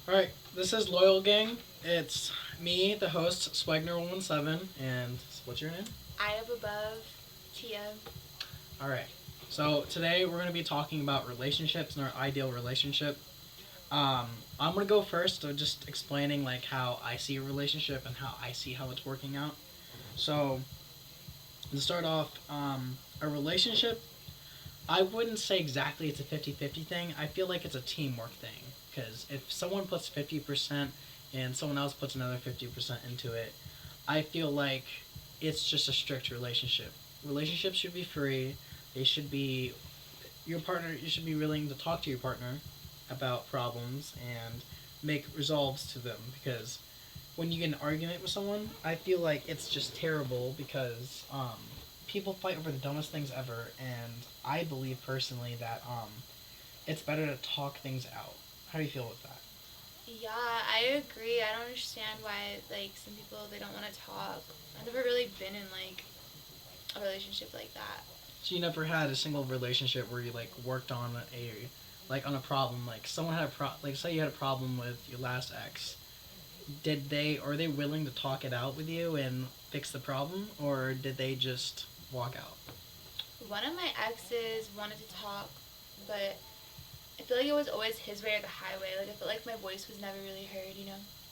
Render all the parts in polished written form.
Alright, this is Loyal Gang. It's me, the host, Swagner117, and what's your name? Eye up above, Tia. Alright, so today we're going to be talking about relationships and our ideal relationship. Um, I'm going to go first, so just explaining like how I see a relationship and how I see how it's working out. So, to start off, a relationship, I wouldn't say exactly it's a 50-50 thing. I feel like it's a teamwork thing. Because if someone puts 50% and someone else puts another 50% into it, I feel like it's just a strict relationship. Relationships should be free. They should be your partner. You should be willing to talk to your partner about problems and make resolves to them. Because when you get in an argument with someone, I feel like it's just terrible because people fight over the dumbest things ever, and I believe personally that it's better to talk things out. How do you feel with that? Yeah, I agree. I don't understand why like some people they don't want to talk. I've never really been in like a relationship like that. So you never had a single relationship where you like worked on a problem, like someone had like say you had a problem with your last ex. Did they are they willing to talk it out with you and fix the problem, or did they just walk out? One of my exes wanted to talk, but I feel like it was always his way or the highway. Like I felt like my voice was never really heard.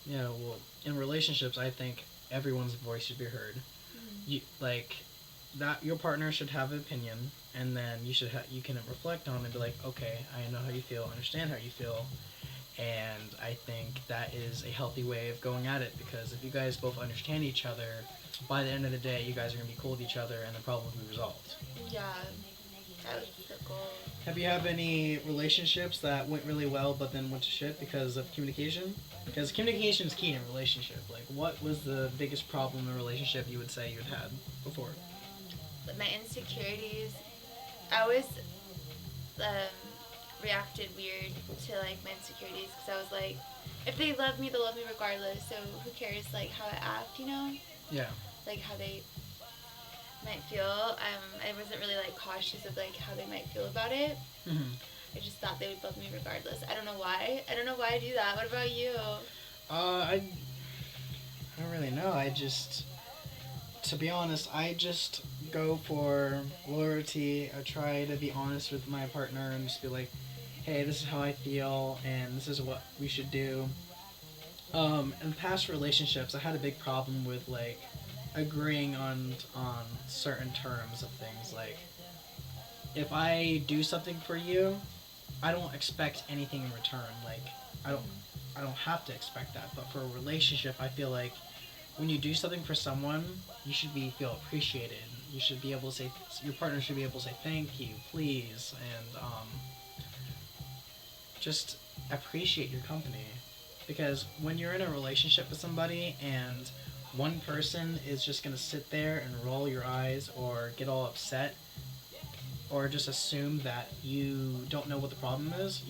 Yeah, well, in relationships, I think everyone's voice should be heard. Mm-hmm. You like that your partner should have an opinion, and then you can reflect on it and be like, okay, I know how you feel, understand how you feel, and I think that is a healthy way of going at it because if you guys both understand each other, by the end of the day, you guys are gonna be cool with each other, and the problem will be resolved. Yeah, that was the goal. Have you had any relationships that went really well but then went to shit because of communication? Because communication is key in a relationship. Like, what was the biggest problem in a relationship you would say you had before? But my insecurities, I always um, reacted weird to like my insecurities because I was like, if they love me, they'll love me regardless. So who cares like how I act? Yeah. Like how they might feel. I wasn't really like cautious of like how they might feel about it. Mm-hmm. I just thought they would love me regardless. I don't know why. I don't know why I do that. What about you? I don't really know. To be honest, I just go for loyalty. I try to be honest with my partner and just be like, hey, this is how I feel, and this is what we should do. In past relationships, I had a big problem with like agreeing on certain terms of things. Like, if I do something for you, I don't expect anything in return. Like, I don't Mm-hmm. I don't have to expect that. But for a relationship, I feel like when you do something for someone, you should be feel appreciated. You should be able to say your partner should be able to say thank you, please, and just appreciate your company. Because when you're in a relationship with somebody and one person is just gonna sit there and roll your eyes or get all upset or just assume that you don't know what the problem is,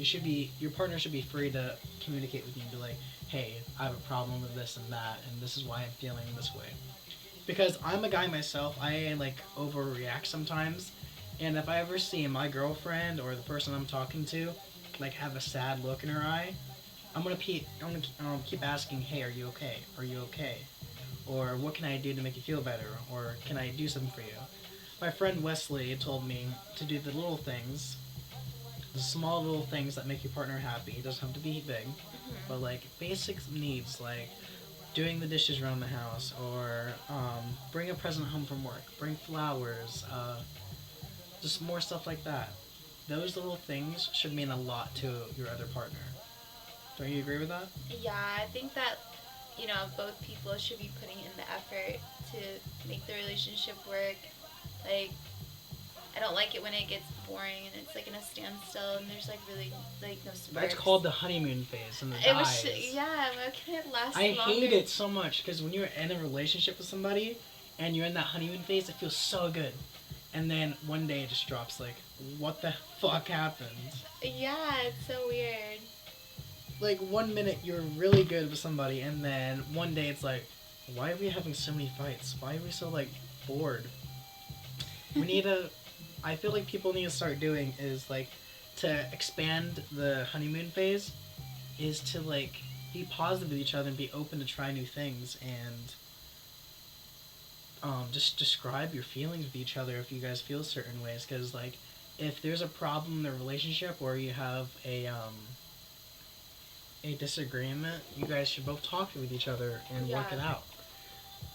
your partner should be free to communicate with you and be like, hey, I have a problem with this and that, and this is why I'm feeling this way. Because I'm a guy myself, I like overreact sometimes, and if I ever see my girlfriend or the person I'm talking to like have a sad look in her eye, I'm gonna keep asking, hey, are you okay? Are you okay? Or what can I do to make you feel better? Or can I do something for you? My friend Wesley told me to do the little things, the small little things that make your partner happy. It doesn't have to be big, but Mm-hmm. like basic needs like doing the dishes around the house or bring a present home from work, bring flowers, just more stuff like that. Those little things should mean a lot to your other partner. Don't you agree with that? Yeah, I think that both people should be putting in the effort to make the relationship work. Like I don't like it when it gets boring and it's like in a standstill and there's like really like no That's sparks. called the honeymoon phase and it It was dies. yeah. Why can't it last I longer? hate it so much because when you're in a relationship with somebody and you're in that honeymoon phase, it feels so good. And then one day it just drops like, what the fuck happened? Yeah, it's so weird. Like 1 minute you're really good with somebody and then one day it's like, why are we having so many fights? Why are we so like bored? We need to I feel like people need to start doing is like to expand the honeymoon phase is to like be positive with each other and be open to try new things, and just describe your feelings with each other if you guys feel certain ways. Because like, if there's a problem in the relationship or you have a disagreement, you guys should both talk with each other and work it out.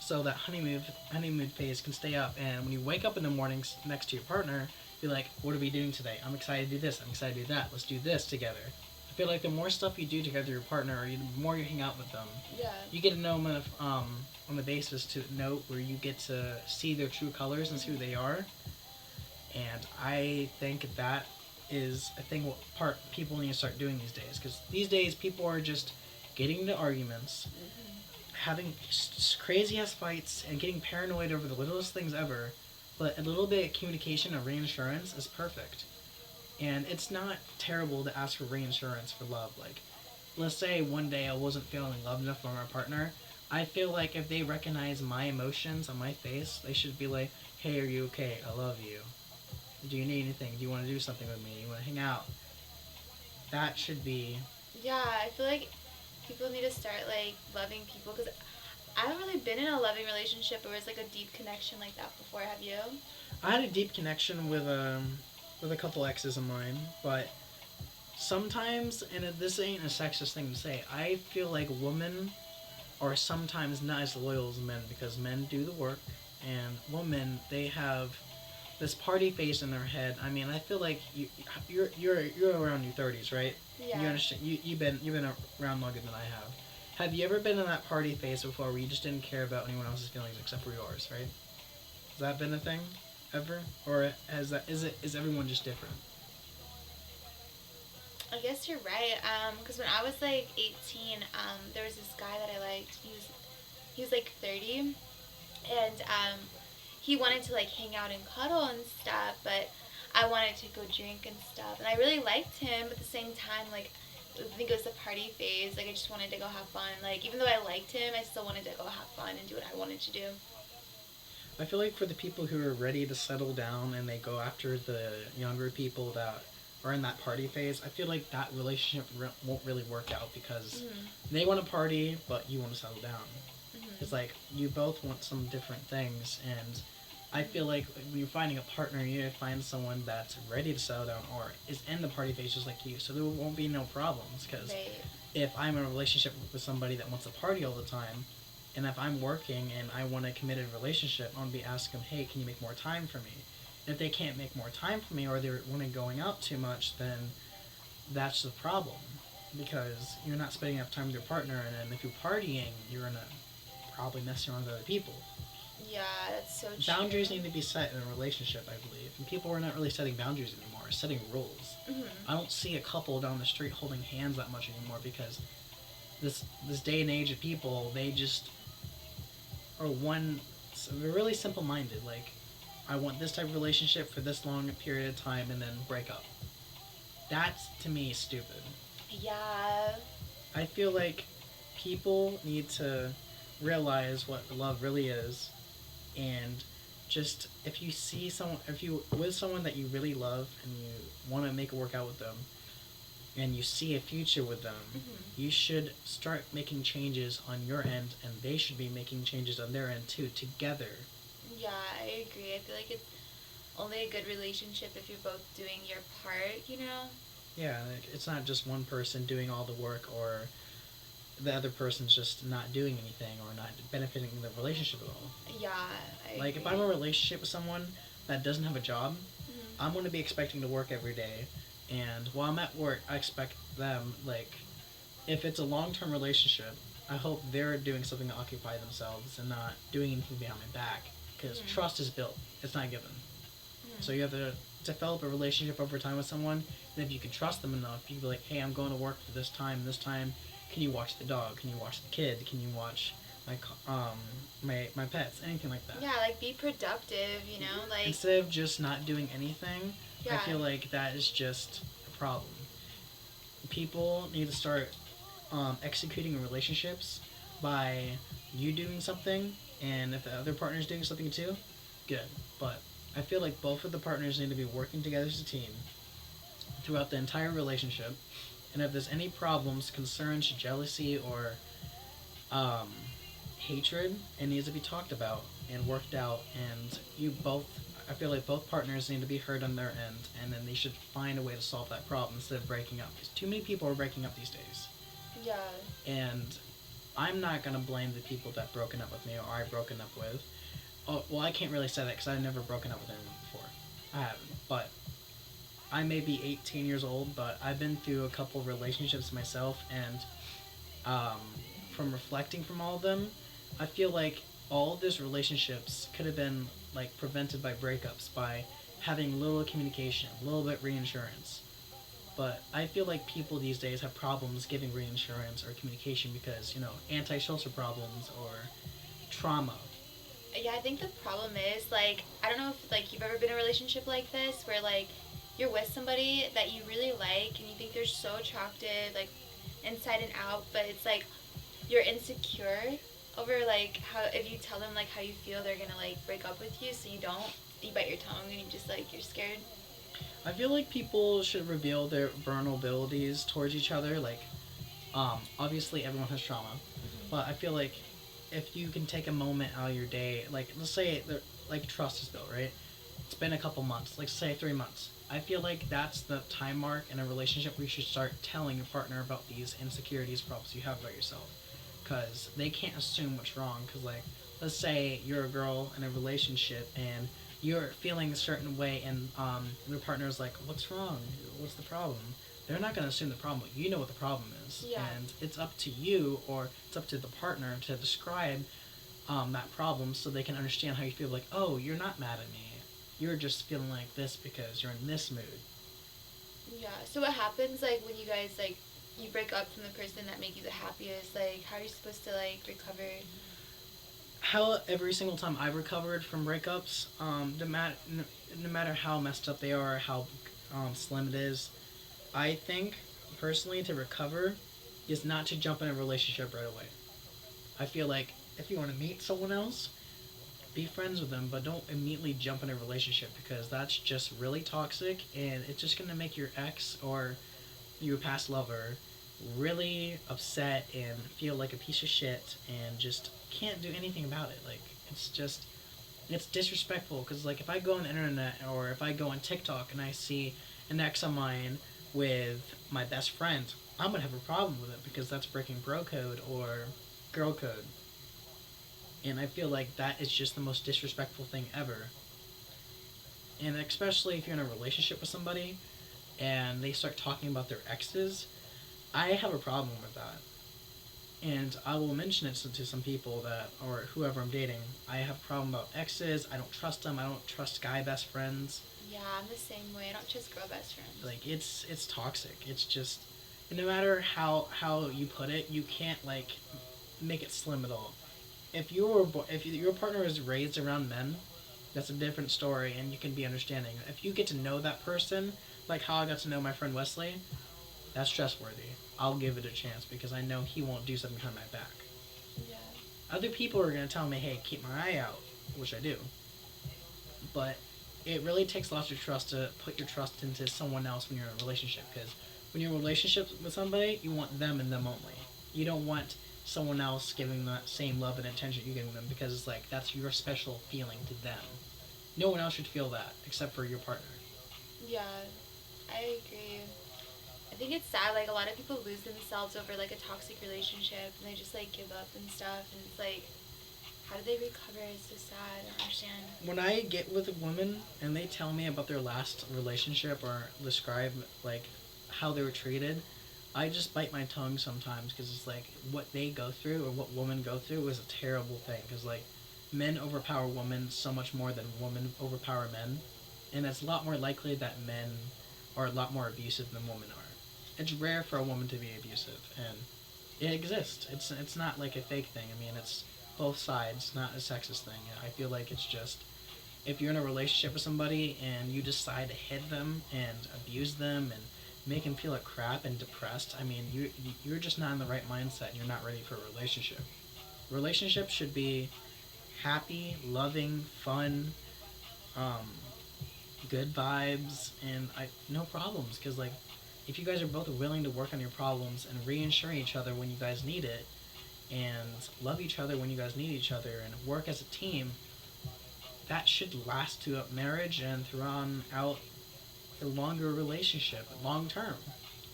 So that honeymoon phase can stay up, and when you wake up in the mornings next to your partner, be like, "What are we doing today? I'm excited to do this. I'm excited to do that. Let's do this together." I feel like the more stuff you do together with your partner, or the more you hang out with them, you get to know them on the basis to note where you get to see their true colors and see who they are. And I think that is a thing what part people need to start doing these days, because these days people are just getting into arguments, having crazy ass fights, and getting paranoid over the littlest things ever. But a little bit of communication and reinsurance is perfect. And it's not terrible to ask for reinsurance for love. Like, let's say one day I wasn't feeling loved enough from my partner. I feel like if they recognize my emotions on my face, they should be like, "Hey, are you okay? I love you. Do you need anything? Do you want to do something with me? You want to hang out?" That should be. Yeah, I feel like people need to start like loving people, because I haven't really been in a loving relationship where it's like a deep connection like that before. Have you? I had a deep connection with a couple exes of mine, but sometimes, and this ain't a sexist thing to say, I feel like women are sometimes not as loyal as men, because men do the work, and women, they have this party face in their head. I mean, I feel like you're around your 30s, right? Yeah. You understand? You've been around longer than I have. Have you ever been in that party phase before where you just didn't care about anyone else's feelings except for yours, right? Has that been a thing ever, or is everyone just different? I guess you're right. Because when I was like 18, there was this guy that I liked. He was like 30, and he wanted to like hang out and cuddle and stuff, but I wanted to go drink and stuff, and I really liked him. But at the same time, like, I think it was the party phase. Like, I just wanted to go have fun. Like, even though I liked him, I still wanted to go have fun and do what I wanted to do. I feel like for the people who are ready to settle down and they go after the younger people that are in that party phase, I feel like that relationship won't really work out, because they want to party, but you want to settle down. It's like you both want some different things, and I feel like when you're finding a partner, you need to find someone that's ready to settle down or is in the party phase just like you, so there won't be no problems. Because if I'm in a relationship with somebody that wants to party all the time, and if I'm working and I want a committed relationship, I'm going to be asking them, "Hey, can you make more time for me?" And if they can't make more time for me, or they're going out too much, then that's the problem. Because you're not spending enough time with your partner, and then if you're partying, you're going to probably mess around with other people. Yeah, that's so true. Boundaries need to be set in a relationship, I believe. And people are not really setting boundaries anymore, setting rules. I don't see a couple down the street holding hands that much anymore, because this day and age of people, they just are they're really simple-minded. Like, I want this type of relationship for this long period of time and then break up. That's, to me, stupid. Yeah. I feel like people need to realize what love really is, and just if you with someone that you really love and you want to make it work out with them, and you see a future with them, you should start making changes on your end, and they should be making changes on their end too, together. Yeah, I agree. I feel like it's only a good relationship if you're both doing your part, you know? Yeah, like, it's not just one person doing all the work, or the other person's just not doing anything or not benefiting the relationship at all. Yeah, I Like, agree. if I'm in a relationship with someone that doesn't have a job, I'm going to be expecting to work every day. And while I'm at work, I expect them, like, if it's a long-term relationship, I hope they're doing something to occupy themselves and not doing anything behind my back. Because trust is built. It's not given. So you have to develop a relationship over time with someone, and if you can trust them enough, you can be like, "Hey, I'm going to work for this time, can you watch the dog? Can you watch the kid? Can you watch my pets?" Anything like that. Yeah, like, be productive, you know? Like, instead of just not doing anything, yeah. I feel like that is just a problem. People need to start executing relationships by you doing something, and if the other partner's doing something too, good. But I feel like both of the partners need to be working together as a team throughout the entire relationship, And if there's any problems, concerns, jealousy, or um, hatred, it needs to be talked about and worked out. And I feel like both partners need to be heard on their end, and then they should find a way to solve that problem instead of breaking up. Because too many people are breaking up these days. Yeah. And I'm not gonna blame the people that broken up with me or I've broken up with. Oh, well, I can't really say that because I've never broken up with anyone before. I haven't, but I may be 18 years old, but I've been through a couple of relationships myself, and um, from reflecting from all of them, I feel like all of these relationships could have been like prevented by breakups by having little communication, a little bit reinsurance. But I feel like people these days have problems giving reinsurance or communication because antisocial problems or trauma. Yeah, I think the problem is like I don't know if like you've ever been in a relationship like this where like you're with somebody that you really like and you think they're so attractive like inside and out, but it's like you're insecure over like how if you tell them like how you feel they're gonna like break up with you, so you bite your tongue and you just like you're scared. I feel like people should reveal their vulnerabilities towards each other. Like, obviously everyone has trauma, but I feel like if you can take a moment out of your day, like let's say like trust is built, right? It's been a couple months, like say 3 months. I feel like that's the time mark in a relationship where you should start telling your partner about these insecurities, problems you have about yourself, because they can't assume what's wrong. Because like, let's say you're a girl in a relationship and you're feeling a certain way, and your partner's like, "What's wrong? What's the problem?" They're not gonna assume the problem. You know what the problem is, Yeah. and it's up to you, or it's up to the partner to describe that problem so they can understand how you feel. Like, oh, you're not mad at me. You're just feeling like this because you're in this mood. Yeah. So what happens like when you guys like you break up from the person that made you the happiest? Like how are you supposed to like recover? How every single time I've recovered from breakups, no matter how messed up they are, how slim it is, I think personally to recover is not to jump in a relationship right away. I feel like if you want to meet someone else, be friends with them, but don't immediately jump in a relationship because that's just really toxic and it's just gonna make your ex or your past lover really upset and feel like a piece of shit and just can't do anything about it. Like it's disrespectful because like if I go on the internet or if I go on TikTok and I see an ex of mine with my best friend, I'm gonna have a problem with it because that's breaking bro code or girl code. And I feel like that is just the most disrespectful thing ever. And especially if you're in a relationship with somebody and they start talking about their exes, I have a problem with that. And I will mention it to some people that, or whoever I'm dating, I have a problem about exes. I don't trust them. I don't trust guy best friends. Yeah, I'm the same way. I don't trust girl best friends. Like it's toxic. It's just, no matter how you put it, you can't like make it slim at all. If your partner is raised around men, that's a different story, and you can be understanding. If you get to know that person, like how I got to know my friend Wesley, that's trustworthy. I'll give it a chance because I know he won't do something behind my back. Yeah. Other people are gonna tell me, "Hey, keep my eye out," which I do. But it really takes lots of trust to put your trust into someone else when you're in a relationship. Because when you're in a relationship with somebody, you want them and them only. You don't want someone else giving that same love and attention you're giving them because it's like that's your special feeling to them. No one else should feel that except for your partner. Yeah, I agree. I think it's sad. Like a lot of people lose themselves over like a toxic relationship, and they just like give up and stuff. And it's like, how do they recover? It's so sad. I don't understand. When I get with a woman and they tell me about their last relationship or describe like how they were treated, I just bite my tongue sometimes because it's like what they go through or what women go through is a terrible thing because like men overpower women so much more than women overpower men, and it's a lot more likely that men are a lot more abusive than women are. It's rare for a woman to be abusive, and it exists. It's not like a fake thing. I mean, it's both sides, not a sexist thing. I feel like it's just if you're in a relationship with somebody and you decide to hit them and abuse them and make them feel like crap and depressed, I mean, you're just not in the right mindset. And you're not ready for a relationship. Relationships should be happy, loving, fun, um, good vibes, and no problems. Because like if you guys are both willing to work on your problems and reassure each other when you guys need it, and love each other when you guys need each other, and work as a team, that should last throughout marriage and throughout a longer relationship, long term.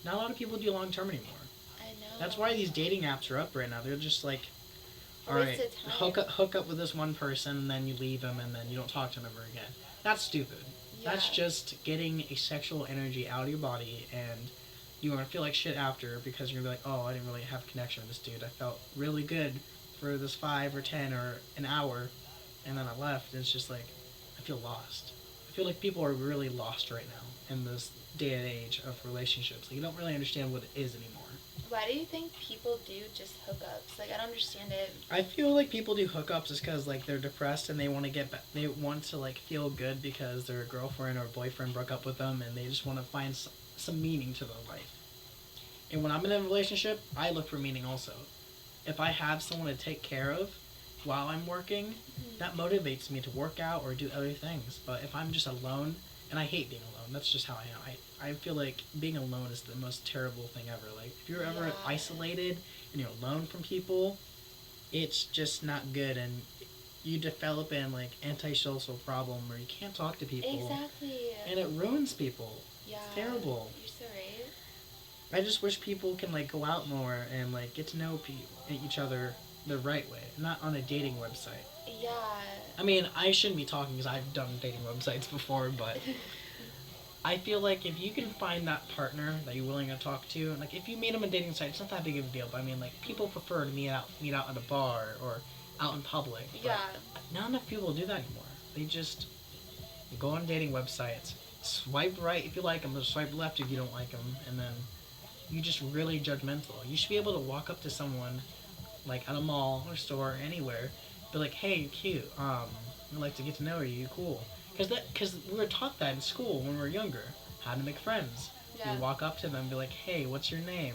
Not a lot of people do long term anymore. I know. That's why these dating apps are up right now. They're just like, A all waste right, of time. hook up with this one person, and then you leave them, and then you don't talk to them ever again. That's stupid. Yeah. That's just getting a sexual energy out of your body, and you're gonna feel like shit after because you're gonna be like, oh, I didn't really have a connection with this dude. I felt really good for this 5 or 10 or an hour, and then I left. And it's just like, I feel lost. I feel like people are really lost right now in this day and age of relationships. Like, you don't really understand what it is anymore. Why do you think people do just hookups? Like, I don't understand it. I feel like people do hookups just because like they're depressed and they want to they want to like feel good because their girlfriend or boyfriend broke up with them, and they just want to find some meaning to their life. And when I'm in a relationship, I look for meaning also. If I have someone to take care of while I'm working, that motivates me to work out or do other things. But if I'm just alone, and I hate being alone, that's just how I am. I feel like being alone is the most terrible thing ever. Like, if you're ever Yeah. isolated and you're alone from people, it's just not good, and you develop an like antisocial problem where you can't talk to people, Exactly. and it ruins people. Yeah. It's terrible. You're so right. I just wish people can like go out more and like get to know each other the right way, not on a dating website. Yeah. I mean, I shouldn't be talking because I've done dating websites before, but I feel like if you can find that partner that you're willing to talk to, like if you meet them on a dating site, it's not that big of a deal. But I mean, like people prefer to meet out at a bar or out in public. But Yeah. not enough people do that anymore. They just go on dating websites, swipe right if you like them, or swipe left if you don't like them, and then you just really judgmental. You should be able to walk up to someone, like at a mall or store or anywhere, be like, "Hey, you're cute. I'd like to get to know you. You're cool." Because we were taught that in school when we were younger, how to make friends. Yeah. You walk up to them, and be like, "Hey, what's your name?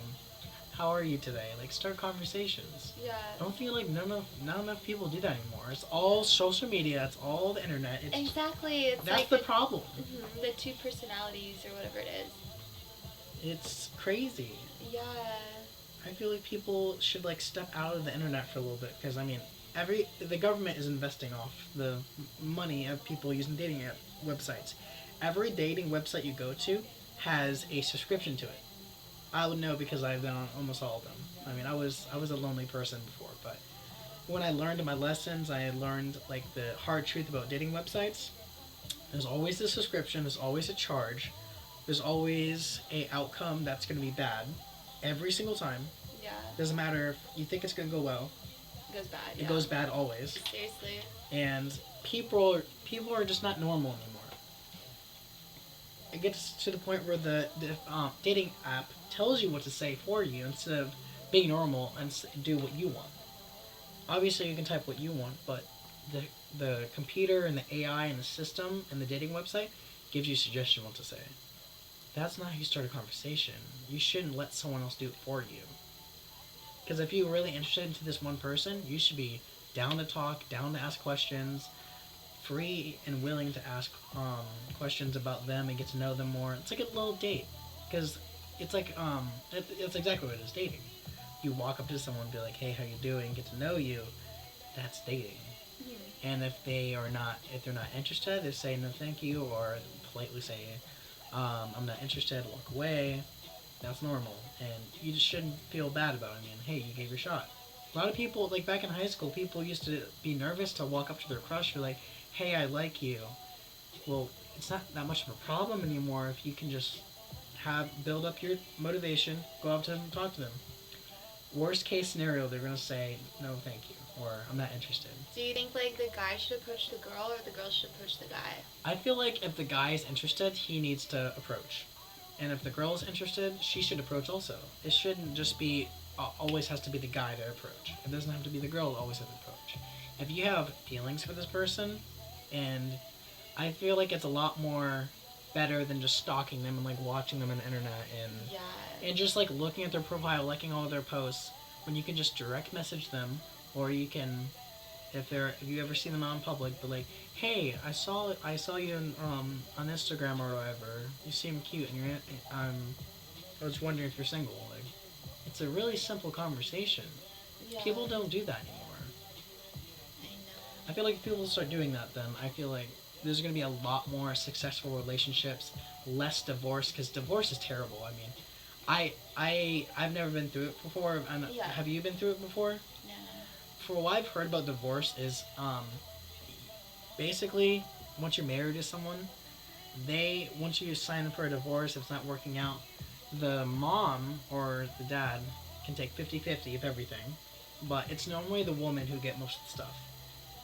How are you today?" Like, start conversations. Yeah. I don't feel like not enough people do that anymore. It's all social media. It's all the internet. It's Exactly. It's that's like the problem. the two personalities or whatever it is. It's crazy. Yeah. I feel like people should like step out of the internet for a little bit because I mean, the government is investing off the money of people using dating app websites. Every dating website you go to has a subscription to it. I would know because I've been on almost all of them. I mean, I was a lonely person before, but when I learned my lessons, I learned like the hard truth about dating websites. There's always a subscription. There's always a charge. There's always a outcome that's going to be bad every single time. Yeah. Doesn't matter if you think it's going to go well. It goes bad. It goes bad always. Seriously. And people are just not normal anymore. It gets to the point where the dating app tells you what to say for you instead of being normal and do what you want. Obviously, you can type what you want, but the computer and the AI and the system and the dating website gives you suggestion what to say. That's not how you start a conversation. You shouldn't let someone else do it for you. Because if you're really interested into this one person, you should be down to talk, down to ask questions, free and willing to ask questions about them and get to know them more. It's like a little date. Because it's like, it's exactly what it is, dating. You walk up to someone and be like, hey, how you doing? Get to know you. That's dating. And if they're not interested, they say no thank you, or politely say, I'm not interested, walk away. That's normal, and you just shouldn't feel bad about it. I mean, hey, you gave your shot. A lot of people, like back in high school, people used to be nervous to walk up to their crush, be like, hey, I like you. Well, it's not that much of a problem anymore if you can just build up your motivation, go up to them and talk to them. Worst case scenario, they're going to say, no, thank you, or I'm not interested. Do you think like the guy should approach the girl or the girl should approach the guy? I feel like if the guy is interested, he needs to approach. And if the girl is interested, she should approach also. It shouldn't just be, always has to be the guy to approach. It doesn't have to be the girl that always has to approach. If you have feelings for this person, and I feel like it's a lot more better than just stalking them and like watching them on the internet and just like looking at their profile, liking all of their posts, when you can just direct message them, or you can, if you ever see them out in public, but like, hey, I saw you on Instagram or whatever. You seem cute, and I was wondering if you're single. Like, it's a really simple conversation. Yeah. People don't do that anymore. I know. I feel like if people start doing that, then I feel like there's going to be a lot more successful relationships, less divorce, because divorce is terrible. I mean, I've never been through it before. And Yeah. have you been through it before? No. For what I've heard about divorce is, basically, once you're married to someone, once you sign up for a divorce, if it's not working out, the mom or the dad can take 50-50 of everything, but it's normally the woman who get most of the stuff.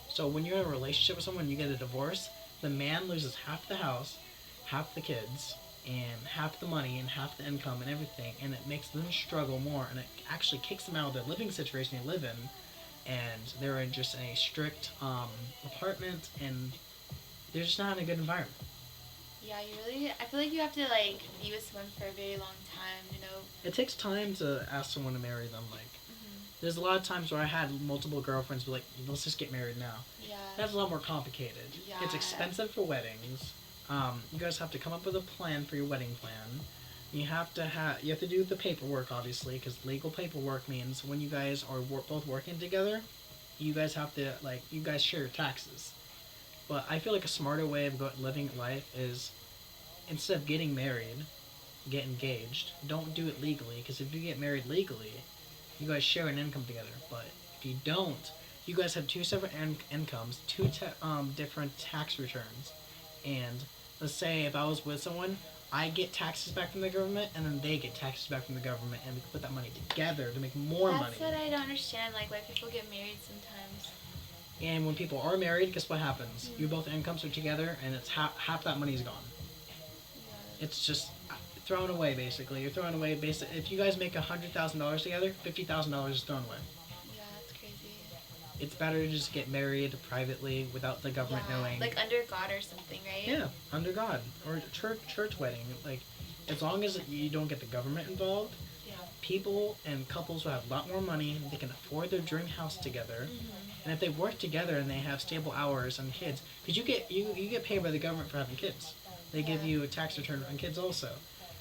So when you're in a relationship with someone, you get a divorce, the man loses half the house, half the kids, and half the money and half the income and everything, and it makes them struggle more, and it actually kicks them out of their living situation they live in, and they're in just a strict apartment, and they're just not in a good environment. Yeah, you really. I feel like you have to like be with someone for a very long time. You know. It takes time to ask someone to marry them. Like, Mhm. there's a lot of times where I had multiple girlfriends be like, let's just get married now. Yeah. That's a lot more complicated. Yeah. It's expensive for weddings. You guys have to come up with a plan for your wedding plan. You have to do the paperwork, obviously, because legal paperwork means when you guys are both working together, you guys have to, like, you guys share your taxes. But I feel like a smarter way of living life is, instead of getting married, get engaged. Don't do it legally, because if you get married legally, you guys share an income together. But if you don't, you guys have two separate incomes, different tax returns. And let's say if I was with someone, I get taxes back from the government, and then they get taxes back from the government, and we can put that money together to make more money. That's what I don't understand. Like why people get married sometimes. And when people are married, guess what happens? You both incomes are together, and it's half that money is gone. Yeah. It's just thrown away, basically. You're throwing away, if you guys make $100,000 together, $50,000 is thrown away. Yeah, that's crazy. It's better to just get married privately without the government knowing. Like under God or something, right? Yeah, under God, or church wedding. Like, as long as you don't get the government involved, Yeah. people and couples will have a lot more money. They can afford their dream house together, Mhm. and if they work together and they have stable hours and kids, because you get paid by the government for having kids. They give you a tax return on kids also,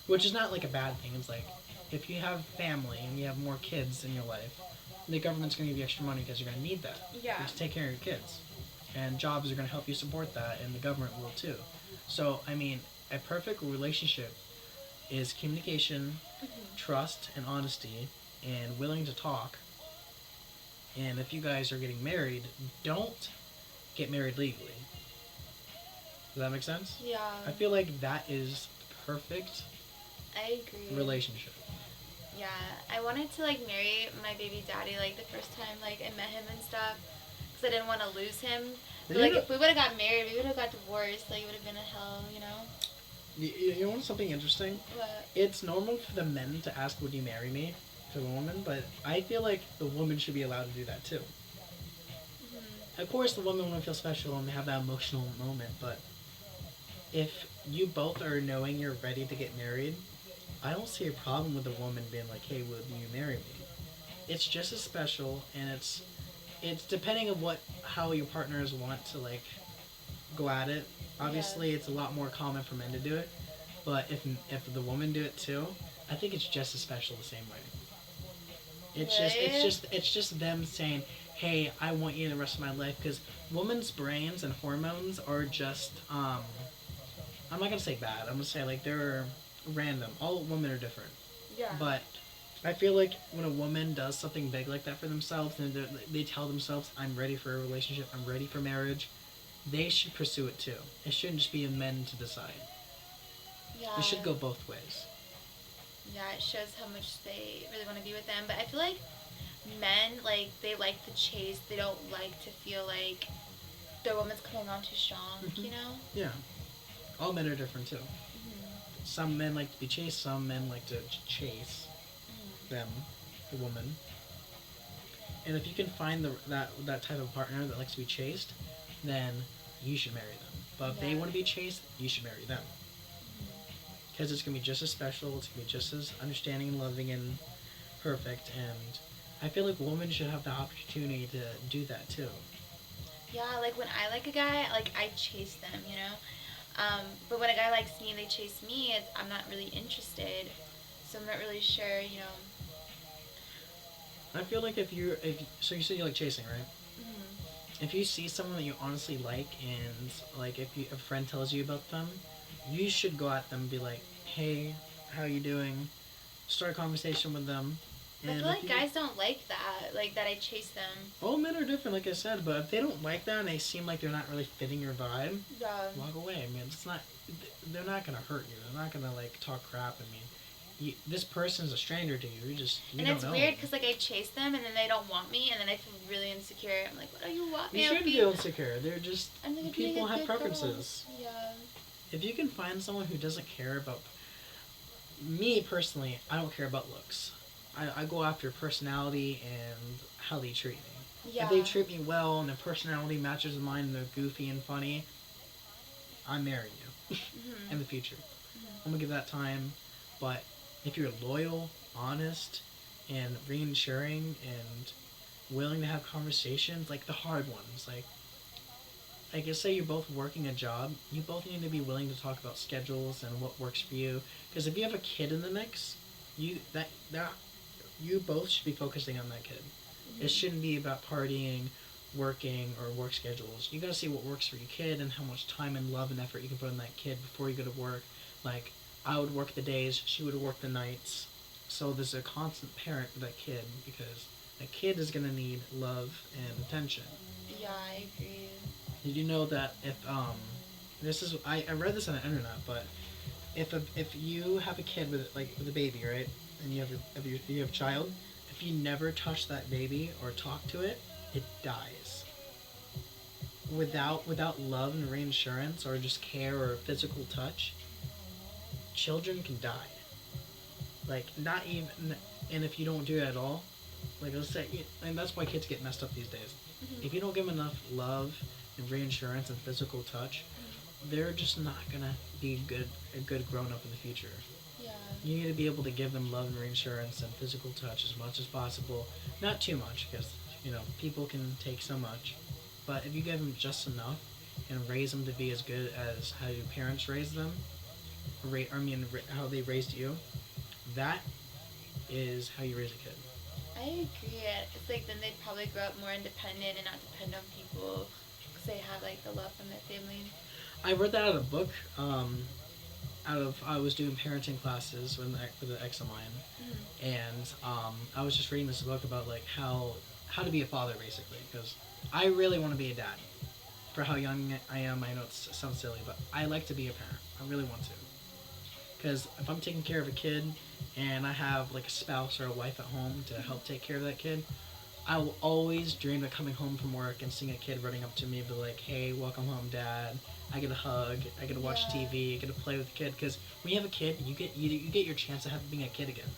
which is not like a bad thing. It's like, if you have family and you have more kids in your life, the government's going to give you extra money because you're going to need that. Yeah. To take care of your kids. And jobs are going to help you support that, and the government will too. So, I mean, a perfect relationship is communication, trust, and honesty, and willing to talk. And if you guys are getting married, don't get married legally. Does that make sense? Yeah. I feel like that is the perfect I agree. relationship. Yeah, I wanted to like marry my baby daddy like the first time like I met him and stuff, because I didn't want to lose him. But You like know- if we would have got married, we would have got divorced. Like it would have been a hell, you know. You want something interesting? But It's normal for the men to ask, would you marry me, to the woman, but I feel like the woman should be allowed to do that too. Of course, the woman will feel special and have that emotional moment, but if you both are knowing you're ready to get married, I don't see a problem with a woman being like, hey, will you marry me? It's just as special, and it's depending on how your partners want to, like, go at it. Obviously, it's a lot more common for men to do it, but if the woman do it too, I think it's just as special the same way. It's just them saying, hey, I want you the rest of my life, because women's brains and hormones are just I'm not gonna say bad. I'm gonna say, like, they're random. All women are different. yeah. But I feel like when a woman does something big like that for themselves, and they tell themselves, I'm ready for a relationship, I'm ready for marriage, they should pursue it too. It shouldn't just be men to decide. Yeah. It should go both ways. Yeah, it shows how much they really want to be with them. But I feel like men, like, they like the chase. They don't like to feel like their woman's coming on too strong, you know? Yeah. All men are different too. Some men like to be chased, some men like to chase them, the woman. And if you can find that type of partner that likes to be chased, then you should marry them. But if they want to be chased, you should marry them. Because it's going to be just as special, it's going to be just as understanding and loving and perfect, and I feel like women should have the opportunity to do that too. Yeah, like when I like a guy, like I chase them, you know? But when a guy likes me and they chase me, I'm not really interested. So I'm not really sure, you know. I feel like so you said you like chasing, right? Mm-hmm. If you see someone that you honestly like, and like if a friend tells you about them, you should go at them and be like, "Hey, how you doing?" Start a conversation with them, But I and feel if like you guys don't like that, like that I chase them. all men are different, like I said, but if they don't like that and they seem like they're not really fitting your vibe, Yeah. walk away. I mean, it's not. They're not gonna hurt you. They're not gonna like talk crap. I mean, this person's a stranger to you. You And don't it's know weird them. because like I chase them and then they don't want me and then I feel really insecure. I'm like, what do you want me? You to shouldn't be? feel insecure. They're just I'm like being people a have good preferences. girl. Yeah. If you can find someone who doesn't care about me personally, I don't care about looks. I go after personality and how they treat me. Yeah. If they treat me well and their personality matches mine and they're goofy and funny, I'm marrying you Mm-hmm. in the future. Mm-hmm. I'm gonna give that time. But if you're loyal, honest, and reassuring and willing to have conversations, like the hard ones, like I say you're both working a job, you both need to be willing to talk about schedules and what works for you. Because if you have a kid in the mix, that you both should be focusing on that kid. Mm-hmm. It shouldn't be about partying, working, or work schedules. You gotta see what works for your kid and how much time and love and effort you can put in that kid before you go to work. Like I would work the days, she would work the nights. So there's a constant parent for that kid because that kid is gonna need love and attention. Yeah, I agree. Did you know that if this is I read this on the internet, but if you have a kid with a baby, right, and you have a child, if you never touch that baby or talk to it, it dies. Without love and reassurance or just care or physical touch, children can die. Like not even, and if you don't do it at all, like let's say, and that's why kids get messed up these days. Mm-hmm. If you don't give them enough love and reassurance and physical touch, they're just not gonna be a good grown up in the future. Yeah. You need to be able to give them love and reassurance and physical touch as much as possible. Not too much, because people can take so much. But if you give them just enough and raise them to be as good as how your parents raised them, how they raised you, that is how you raise a kid. I agree. It's like then they'd probably grow up more independent and not depend on people because they have like the love from their family. I read that out of a book. I was doing parenting classes with an ex of mine, Mm-hmm. and I was just reading this book about like how to be a father basically because I really want to be a dad. For how young I am, I know it sounds silly, but I like to be a parent. I really want to. Because if I'm taking care of a kid and I have like a spouse or a wife at home to help take care of that kid, I will always dream of coming home from work and seeing a kid running up to me and be like, "Hey, welcome home, Dad." I get a hug. I get to watch Yeah. TV. I get to play with the kid. Because when you have a kid, you get your chance of being a kid again.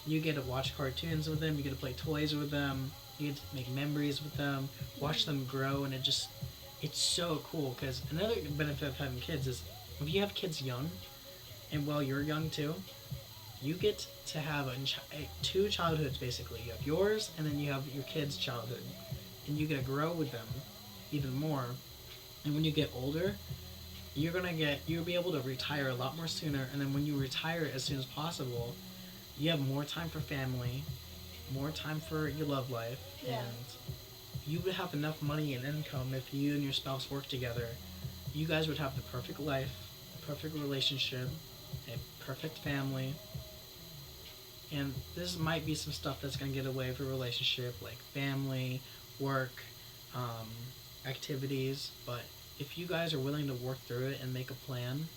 You get to watch cartoons with them. You get to play toys with them. You get to make memories with them. Watch them grow, and it's so cool. Because another benefit of having kids is if you have kids young, and while you're young too, you get to have two childhoods basically. You have yours, and then you have your kid's childhood, and you get to grow with them even more. And when you get older, you'll be able to retire a lot more sooner. And then when you retire as soon as possible, you have more time for family, more time for your love life, Yeah. and you would have enough money and income if you and your spouse work together. You guys would have the perfect life, a perfect relationship, a perfect family. And this might be some stuff that's going to get away from a relationship, like family, work, um, activities. But if you guys are willing to work through it and make a plan,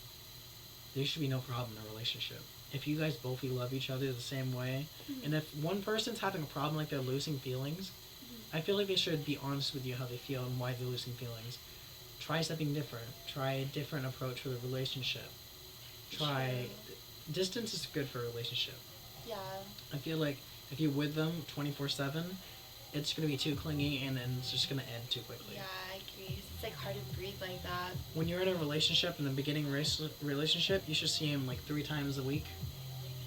there should be no problem in a relationship. If you guys both love each other the same way, Mm-hmm. and if one person's having a problem like they're losing feelings, I feel like they should be honest with you how they feel and why they're losing feelings. Try something different. Try a different approach for the relationship. Try distance is good for a relationship. Yeah. I feel like if you're with them 24/7, it's gonna be too clingy and then it's just gonna end too quickly. Yeah, I agree. It's like hard to breathe like that. When you're in a relationship in the beginning relationship, you should see him like 3 times a week.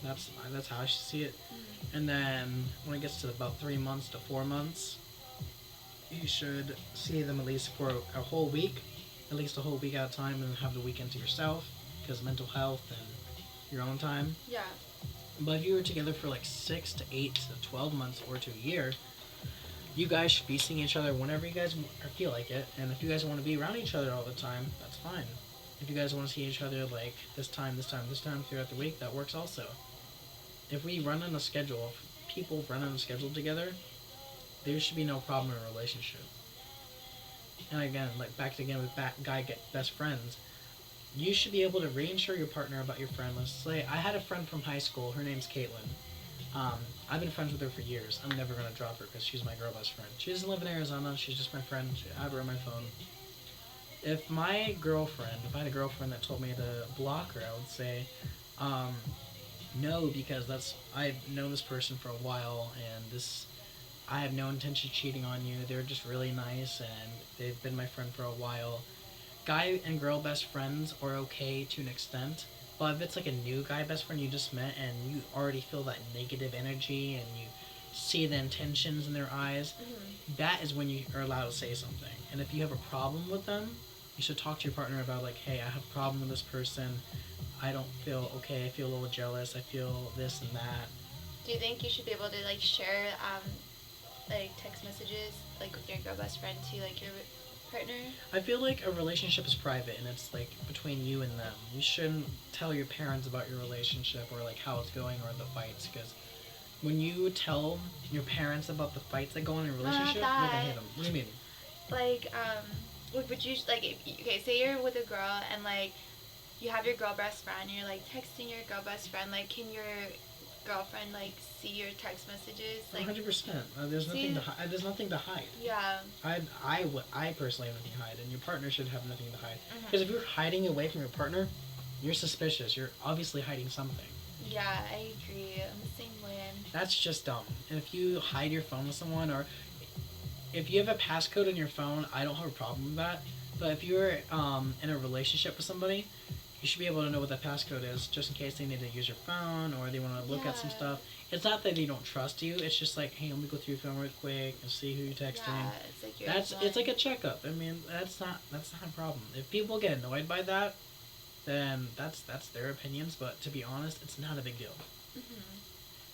That's how I should see it. Mm-hmm. And then when it gets to about 3 months to 4 months, you should see them at least for a whole week, at least a whole week at a time, and have the weekend to yourself because mental health and your own time. Yeah. But if you were together for like 6 to 8 to 12 months or to a year, you guys should be seeing each other whenever you guys feel like it. And if you guys want to be around each other all the time, that's fine. If you guys want to see each other like this time, this time, this time throughout the week, that works also. If we run on a schedule, if people run on a schedule together, there should be no problem in a relationship. And again, like back to again with guy get best friends, you should be able to reinsure your partner about your friend. Let's say I had a friend from high school. Her name's Caitlin. Um, I've been friends with her for years. I'm never gonna drop her because she's my girl best friend. She doesn't live in Arizona. She's just my friend. I have her on my phone. If I had a girlfriend that told me to block her, I would say, um, no, because I've known this person for a while, and I have no intention of cheating on you. They're just really nice, and they've been my friend for a while. Guy and girl best friends are okay to an extent, but if it's like a new guy best friend you just met and you already feel that negative energy and you see the intentions in their eyes, that is when you are allowed to say something. And if you have a problem with them, you should talk to your partner about like, hey, I have a problem with this person. I don't feel okay. I feel a little jealous. I feel this and that. Do you think you should be able to like share like text messages like with your girl best friend to like your partner? I feel like a relationship is private and it's like between you and them. You shouldn't tell your parents about your relationship or like how it's going or the fights, because when you tell your parents about the fights that go on in a relationship, they're gonna hate them. What do you mean? Like would you like okay, say you're with a girl and like you have your girl best friend, you're like texting your girl best friend, like can your girlfriend like see your text messages? Like 100%. There's nothing to hide. There's nothing to hide. yeah. I personally have nothing to hide, and your partner should have nothing to hide. Mhm. Because if you're hiding away from your partner, you're suspicious. You're obviously hiding something. Yeah, I agree. I'm the same way. That's just dumb. And if you hide your phone with someone, or if you have a passcode on your phone, I don't have a problem with that. But if you're in a relationship with somebody, you should be able to know what that passcode is, just in case they need to use your phone or they want to look at some Yeah. stuff. It's not that they don't trust you. It's just like, hey, let me go through your phone real quick and see who you're texting. Yeah, it's like you're It's like a checkup. I mean, that's not a problem. If people get annoyed by that, then that's their opinions. But to be honest, it's not a big deal.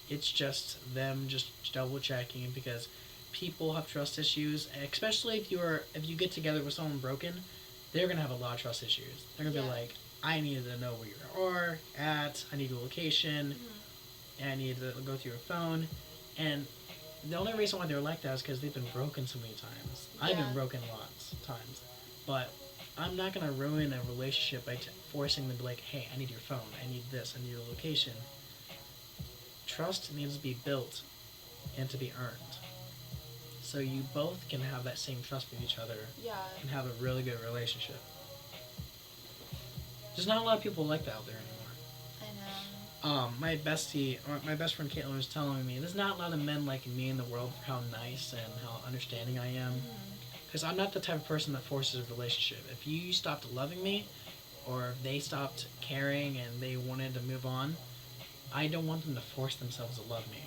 It's just them just double checking, because people have trust issues, especially if you get together with someone broken, they're gonna have a lot of trust issues. They're gonna be Yeah. like, I need to know where you are at. I need your location. And I need to go through your phone. And the only reason why they're like that is because they've been broken so many times. I've Yeah. been broken lots of times, but I'm not gonna ruin a relationship by forcing them to be like, hey, I need your phone. I need this. I need your location. Trust needs to be built and to be earned, so you both can have that same trust with each other Yeah. and have a really good relationship. There's not a lot of people like that out there anymore. I know. My best friend Caitlin was telling me there's not a lot of men like me in the world for how nice and how understanding I am. Because I'm not the type of person that forces a relationship. If you stopped loving me, or if they stopped caring and they wanted to move on, I don't want them to force themselves to love me.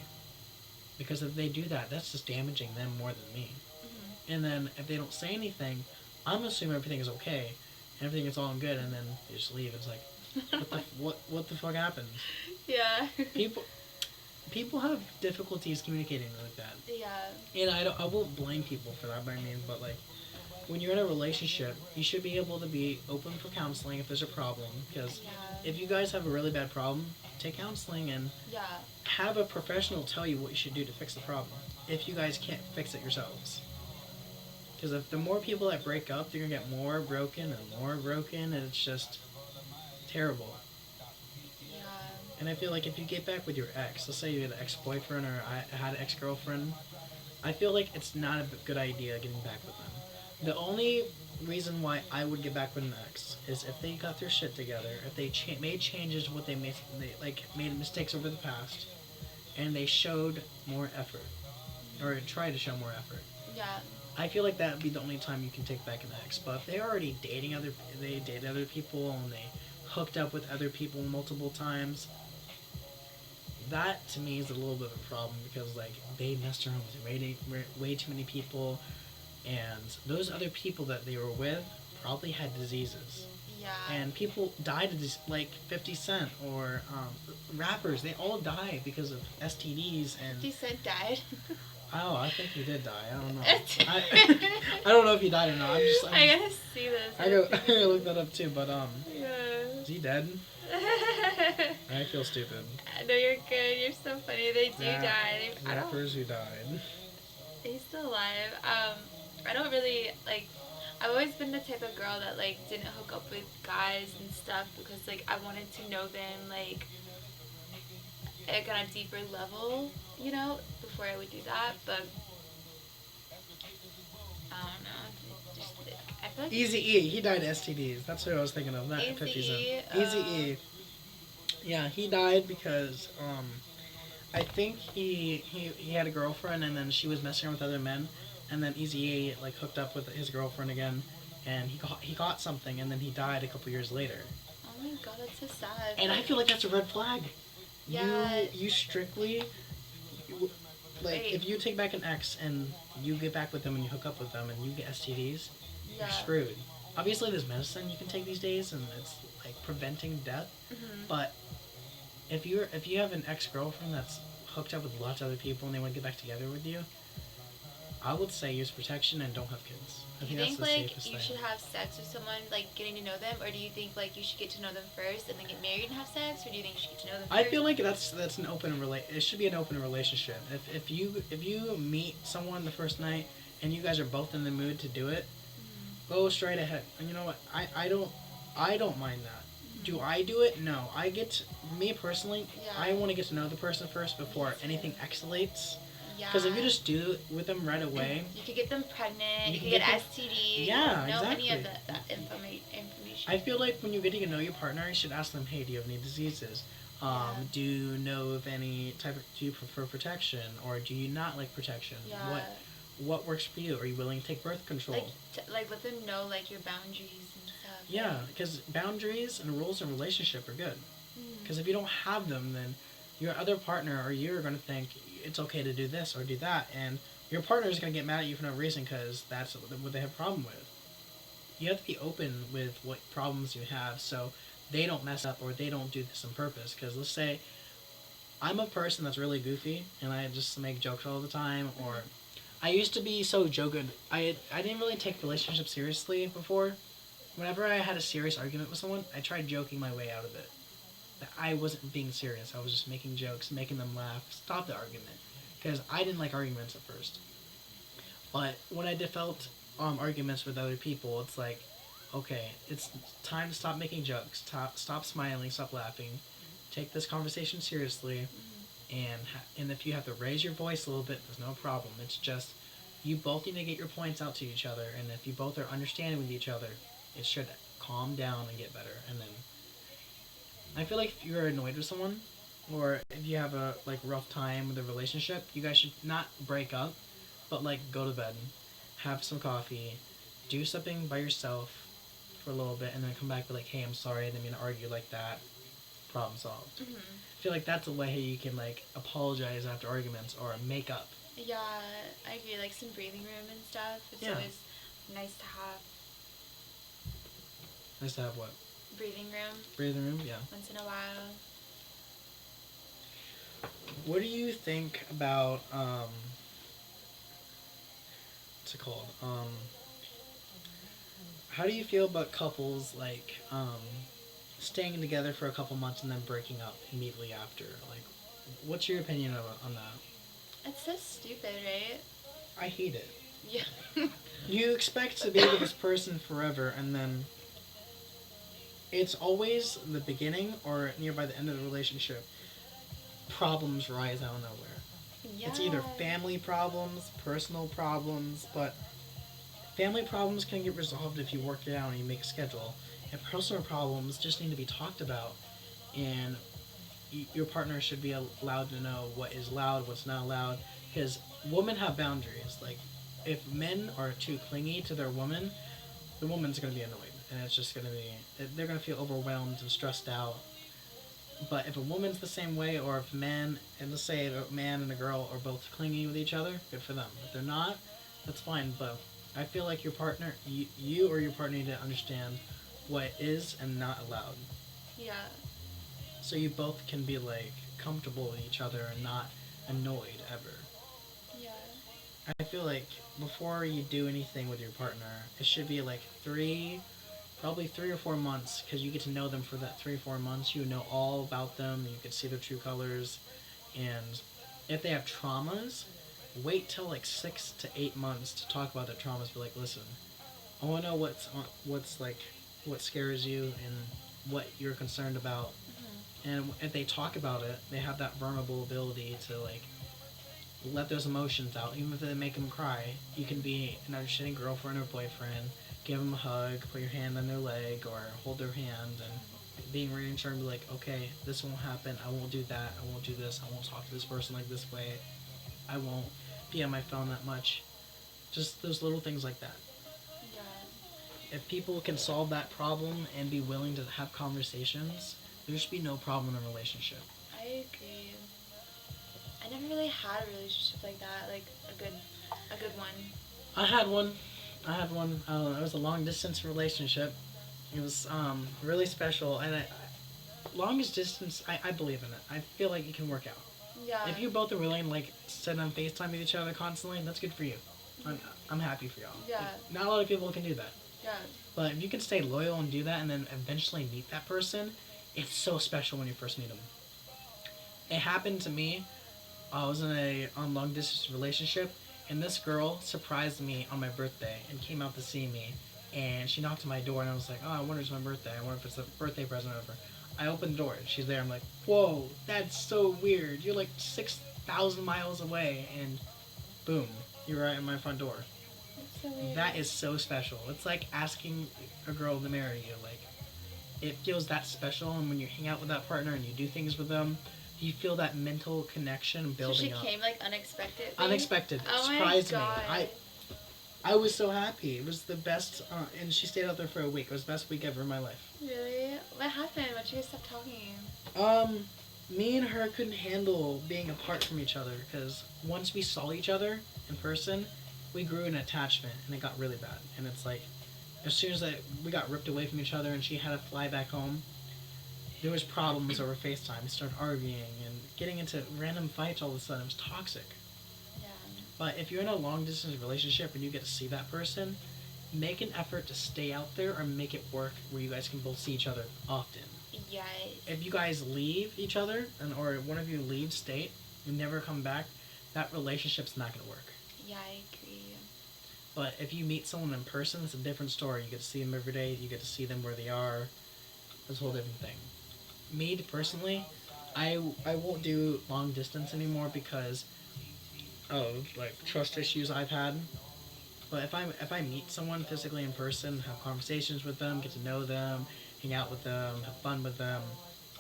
Because if they do that, that's just damaging them more than me. And then if they don't say anything, I'm assuming everything is okay, and everything is all good, and then they just leave. It's like, what the fuck happened? Yeah. People have difficulties communicating like that. Yeah. And I won't blame people for that, but I mean, but like, when you're in a relationship, you should be able to be open for counseling if there's a problem. Because Yeah. if you guys have a really bad problem, take counseling and Yeah. have a professional tell you what you should do to fix the problem. If you guys can't fix it yourselves. Because if the more people that break up, they're gonna get more broken, and it's just terrible. Yeah. And I feel like if you get back with your ex, let's say you had an ex-boyfriend or I had an ex-girlfriend, I feel like it's not a good idea getting back with them. The only reason why I would get back with an ex is if they got their shit together, if they made changes, what they made mistakes over the past, and they showed more effort, or tried to show more effort. Yeah. I feel like that would be the only time you can take back an ex. But if they're already they dated other people and they hooked up with other people multiple times, that to me is a little bit of a problem, because like they messed around with way too many people, and those other people that they were with probably had diseases. Yeah. And people died of this, like 50 Cent or rappers. They all die because of STDs and. 50 Cent died. Oh, I think he did die. I don't know. I don't know if he died or not. I gotta see this. I gotta look that up too. But Yeah. is he dead? I feel stupid. No, you're good. You're so funny. They do die. Rappers who died. He's still alive. I don't really like. I've always been the type of girl that like didn't hook up with guys and stuff because like I wanted to know them like like on a deeper level, you know, before I would do that. But I don't know. Just I feel like Easy E, he died of STDs. That's what I was thinking of. Not 50 Cent. Easy E. Yeah, he died because I think he had a girlfriend and then she was messing around with other men, and then Eazy-E like hooked up with his girlfriend again, and he got something, and then he died a couple years later. Oh my god, that's so sad. And I feel like that's a red flag. Yeah. You strictly like Wait. if you take back an ex and you get back with them and you hook up with them and you get STDs, Yeah. you're screwed. Obviously, there's medicine you can take these days, and it's like preventing death. Mhm. But if you have an ex-girlfriend that's hooked up with lots of other people and they want to get back together with you, I would say use protection and don't have kids. I Do you think think that's the like safest you thing. should have sex with someone like getting to know them, or do you think like you should get to know them first and then get married and have sex, or do you think you should get to know them first? I feel like that's an open it should be an open relationship. If you meet someone the first night and you guys are both in the mood to do it, go straight ahead. And you know what? I don't mind that. Do I do it? No. Me personally, Yeah. I want to get to know the person first before anything escalates. Yeah. Because if you just do it with them right away, you could get them pregnant. You You can could get get them- STD. Yeah, you don't know any of exactly. that information. I feel like when you're getting to know your partner, you should ask them, hey, do you have any diseases? Yeah. Do you know of any do you prefer protection, or do you not like protection? Yeah. What works for you? Are you willing to take birth control? Like let them know like your boundaries and stuff. Yeah, because boundaries and rules in a relationship are good. Mm. Because if you don't have them, then your other partner or you are going to think it's okay to do this or do that, and your partner is going to get mad at you for no reason because that's what they have a problem with. You have to be open with what problems you have so they don't mess up or they don't do this on purpose. Because let's say I'm a person that's really goofy and I just make jokes all the time, or I used to be so joking. I didn't really take relationships seriously before. Whenever I had a serious argument with someone, I tried joking my way out of it. I wasn't being serious. I was just making jokes, making them laugh, stop the argument. Because I didn't like arguments at first. But when I developed arguments with other people, it's like, okay, it's time to stop making jokes, stop smiling, stop laughing, take this conversation seriously, and if you have to raise your voice a little bit, there's no problem. It's just you both need to get your points out to each other, and if you both are understanding with each other, it should calm down and get better. And then I feel like if you're annoyed with someone, or if you have a rough time with a relationship, you guys should not break up, but go to bed, have some coffee, do something by yourself for a little bit, and then come back and be like, hey, I'm sorry, I didn't mean to argue like that. Problem solved. Mm-hmm. I feel like that's a way you can apologize after arguments or make up. Yeah, I agree. Like some breathing room and stuff. It's Yeah. always nice to have Nice to have what? breathing room Breathing room? Yeah. once in a while. What do you think about what's it called? How do you feel about couples staying together for a couple months and then breaking up immediately after? What's your opinion on that? It's so stupid, right? I hate it. Yeah. You expect to be with this person forever, and then it's always the beginning or nearby the end of the relationship. Problems rise out of nowhere. Yeah. It's either family problems, personal problems, but family problems can get resolved if you work it out and you make a schedule. And personal problems just need to be talked about, and your partner should be allowed to know what is allowed, what's not allowed, because women have boundaries. If men are too clingy to their woman, the woman's going to be annoyed, and it's just going to be, they're going to feel overwhelmed and stressed out. But if a woman's the same way, or if let's say a man and a girl are both clingy with each other, good for them. If they're not, that's fine. But I feel like your partner, you or your partner need to understand what is and not allowed. Yeah. So you both can be like comfortable with each other and not annoyed ever. Yeah. I feel like before you do anything with your partner, it should be like probably 3 or 4 months, because you get to know them for that 3 or 4 months. You know all about them. You can see their true colors, and if they have traumas, wait till like 6 to 8 months to talk about their traumas. Be like, listen, I want to know what's like what scares you and what you're concerned about. Hmm. And if they talk about it, they have that vulnerable ability to like let those emotions out, even if they make them cry. You can be an understanding girlfriend or boyfriend, give them a hug, put your hand on their leg, or hold their hand, and being reassuring, be like, okay, this won't happen. I won't do that. I won't do this. I won't talk to this person like this way. I won't be on my phone that much. Just those little things like that. Yeah. If people can solve that problem and be willing to have conversations, there should be no problem in a relationship. I agree. I never really had a relationship like that, like a good one. I had one. It was a long distance relationship. It was really special, and longest distance. I believe in it. I feel like it can work out. Yeah. If you both are willing, like sit on Facetime with each other constantly, that's good for you. I'm happy for y'all. Yeah. Not a lot of people can do that, Yeah. but if you can stay loyal and do that, and then eventually meet that person, it's so special when you first meet them. It happened to me. I was in a on long distance relationship, and this girl surprised me on my birthday and came out to see me. And she knocked on my door, and I was like, "Oh, I wonder if it's my birthday. I wonder if it's a birthday present over." I opened the door, and she's there. I'm like, "Whoa, that's so weird. You're like 6,000 miles away, and boom, you're right at my front door." That's so weird. That is so special. It's like asking a girl to marry you. Like, it feels that special, and when you hang out with that partner and you do things with them, you feel that mental connection So she building up. came like unexpectedly. Unexpected. Oh my Surprised me. God. I was so happy. It was the best, and she stayed out there for a week. It was the best week ever in my life. Really? What happened? Why'd you guys stop talking? Me and her couldn't handle being apart from each other, because once we saw each other in person, we grew an attachment, and it got really bad. And it's like, as soon as we got ripped away from each other, and she had to fly back home, there was problems over FaceTime. We started arguing and getting into random fights all of a sudden. It was toxic. Yeah. But if you're in a long distance relationship and you get to see that person, make an effort to stay out there or make it work where you guys can both see each other often. Yes. If you guys leave each other, or one of you leaves state and never come back, that relationship's not going to work. Yeah, I agree. But if you meet someone in person, it's a different story. You get to see them every day. You get to see them where they are. It's a whole different thing. Me personally, I won't do long distance anymore because of like trust issues I've had. But if I meet someone physically in person, have conversations with them, get to know them, hang out with them, have fun with them,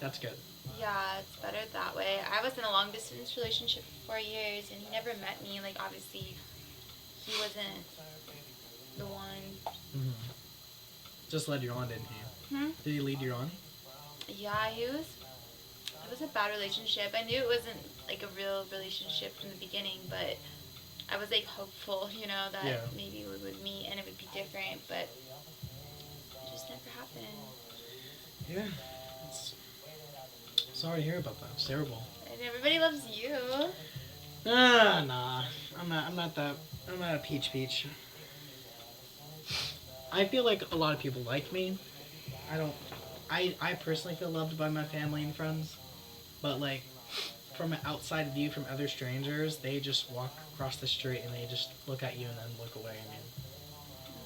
that's good. Yeah, it's better that way. I was in a long distance relationship for 4 years, and he never met me. Like, obviously, he wasn't the one. Hmm. Just led you on, didn't he? Did he lead you on? Yeah, it was a bad relationship. I knew it wasn't like a real relationship from the beginning, but I was like hopeful, that Yeah. maybe we would meet and it would be different, but it just never happened. Yeah. It's sorry to hear about that. It's terrible. And everybody loves you. Nah. I'm not a peach. I feel like a lot of people like me. I personally feel loved by my family and friends, but like from an outside view from other strangers, they just walk across the street and they just look at you and then look away.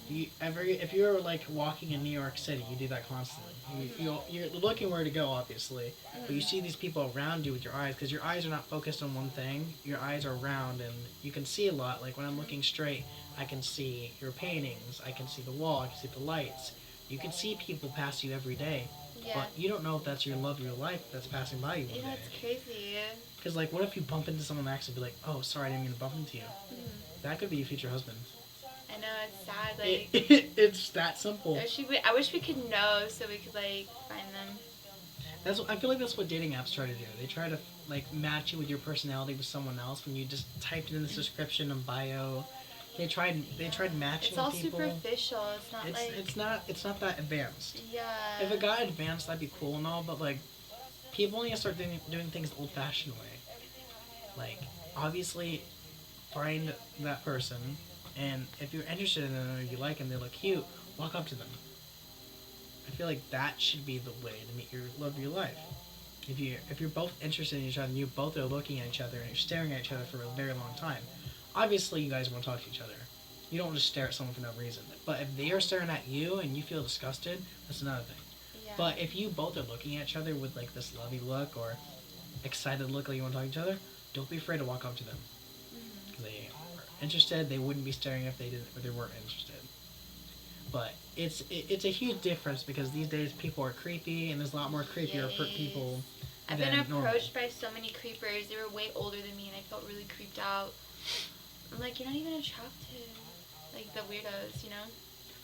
If you're like walking in New York City, you do that constantly. You're looking where to go, obviously, but you see these people around you with your eyes, because your eyes are not focused on one thing. Your eyes are round, and you can see a lot. Like when I'm looking straight, I can see your paintings, I can see the wall, I can see the lights. You can see people pass you every day, Yeah. but you don't know if that's your love of your life that's passing by you one Yeah, day. that's crazy. Because like, what if you bump into someone and actually be like, "Oh, sorry, I didn't mean to bump into you." That could be your future husband. I know, it's sad. Like, It's that simple. I wish we could know so we could like find them. I feel like that's what dating apps try to do. They try to like match you with your personality with someone else when you just typed in this description and bio. They tried matching It's all people. superficial. It's not like. It's not that advanced. Yeah. If it got advanced, that'd be cool and all, but like people need to start doing things the old-fashioned way. Like obviously find that person, and if you're interested in them or you like them, they look cute, walk up to them. I feel like that should be the way to meet your love of your life. If you're both interested in each other and you both are looking at each other and you're staring at each other for a very long time, obviously you guys want to talk to each other. You don't just stare at someone for no reason. But if they are staring at you and you feel disgusted, that's another thing. Yeah. But if you both are looking at each other with like this lovey look or excited look like you want to talk to each other, don't be afraid to walk up to them. If they are interested, they wouldn't be staring if they didn't if they weren't interested. But it's a huge difference because these days people are creepy and there's a lot more creepier people. I've than been approached normal. by so many creepers. They were way older than me, and I felt really creeped out. I'm like, you're not even attractive. Like the weirdos, you know?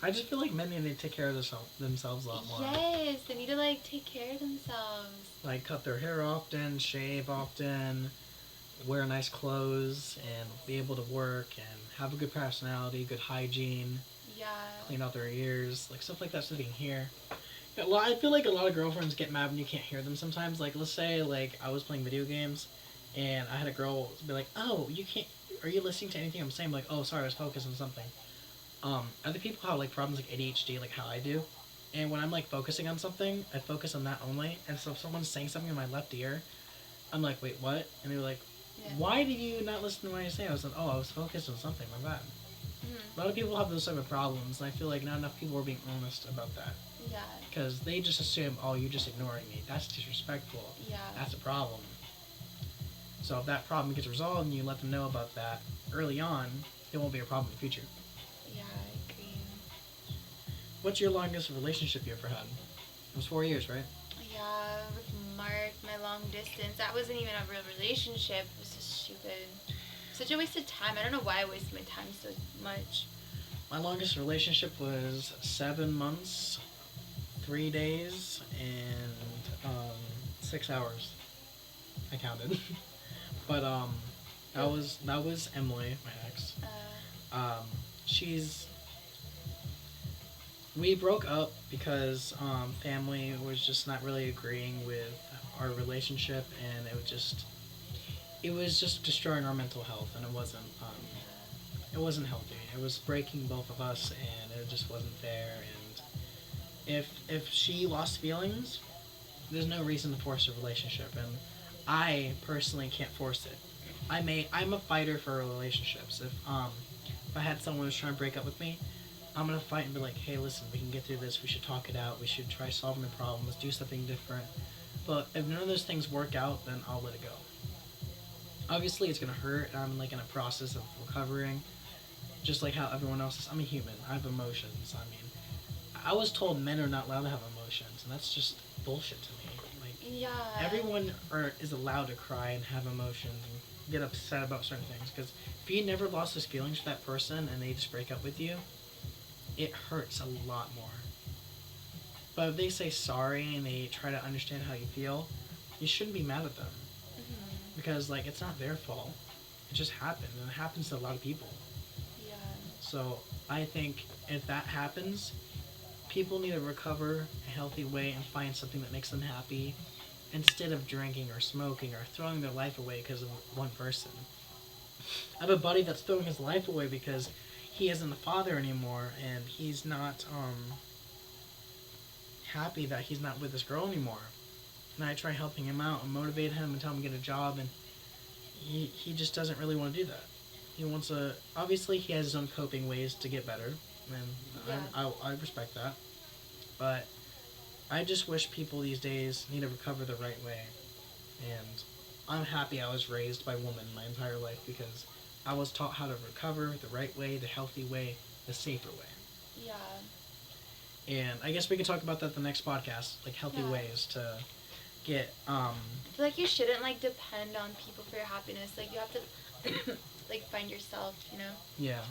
I just feel like men need to take care of themselves a lot more. Yes, they need to like take care of themselves. Like cut their hair often, shave often, wear nice clothes, and be able to work and have a good personality, good hygiene, Yeah. clean out their ears, like stuff like that so they can hear. I feel like a lot of girlfriends get mad when you can't hear them sometimes. Like let's say like I was playing video games, and I had a girl be like, "Oh, you can't. Are you listening to anything I'm saying?" I'm like, "Oh, sorry, I was focused on something." Other people have like problems like ADHD, like how I do, and when I'm like focusing on something, I focus on that only. And so if someone's saying something in my left ear, I'm like, "Wait, what?" And they're like, Yeah. "Why did you not listen to what I was saying?" I was like, "Oh, I was focused on something. My bad." Mhm. A lot of people have those type of problems, and I feel like not enough people are being honest about that. Yeah. Because they just assume, oh, you're just ignoring me. That's disrespectful. Yeah. That's a problem. So if that problem gets resolved and you let them know about that early on, it won't be a problem in the future. Yeah, I agree. What's your longest relationship you ever had? It was 4 years, right? Yeah, with Mark, my long distance. That wasn't even a real relationship. It was just stupid. Such a waste of time. I don't know why I wasted my time so much. My longest relationship was 7 months, 3 days, and 6 hours. I counted. But that was Emily, my ex. She's we broke up because family was just not really agreeing with our relationship, and it was just destroying our mental health, and it wasn't healthy. It was breaking both of us, and it just wasn't fair. And if she lost feelings, there's no reason to force a relationship, and I personally can't force it. I'm a fighter for relationships. If I had someone who's trying to break up with me, I'm gonna fight and be like, hey, listen, we can get through this. We should talk it out. We should try solving the problem. Let's do something different. But if none of those things work out, then I'll let it go. Obviously, it's gonna hurt. I'm like in a process of recovering, just like how everyone else is. I'm a human. I have emotions. I mean, I was told men are not allowed to have emotions, and that's just bullshit to me. Like Yeah. everyone is allowed to cry and have emotions and get upset about certain things. Because if you never lost those feelings for that person and they just break up with you, it hurts a lot more. But if they say sorry and they try to understand how you feel, you shouldn't be mad at them Mhm. because like it's not their fault. It just happened, and it happens to a lot of people. Yeah. So I think if that happens, people need to recover a healthy way and find something that makes them happy instead of drinking or smoking or throwing their life away because of one person. I have a buddy that's throwing his life away because he isn't a father anymore and he's not happy that he's not with this girl anymore. And I try helping him out and motivate him and tell him to get a job, and he just doesn't really want to do that. He wants to. Obviously, he has his own coping ways to get better, and Yeah. I respect that. But I just wish people these days need to recover the right way. And I'm happy I was raised by women my entire life because I was taught how to recover the right way, the healthy way, the safer way. Yeah. And I guess we can talk about that the next podcast, like healthy Yeah. ways to get I feel like you shouldn't like depend on people for your happiness. Like you have to like find yourself, you know? yeah.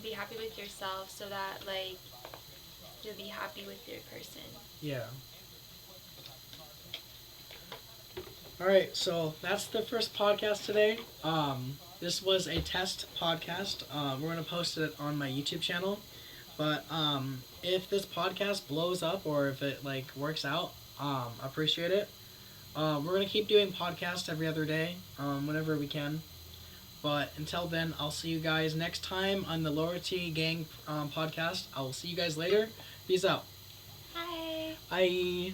Be happy with yourself so that like you'll be happy with your person. Yeah. All right, so that's the first podcast today. This was a test podcast. We're gonna post it on my YouTube channel. But if this podcast blows up or if it like works out, I appreciate it. We're gonna keep doing podcasts every other day, whenever we can. But until then, I'll see you guys next time on the Lower T Gang podcast. I will see you guys later. Peace out. Hi. Bye.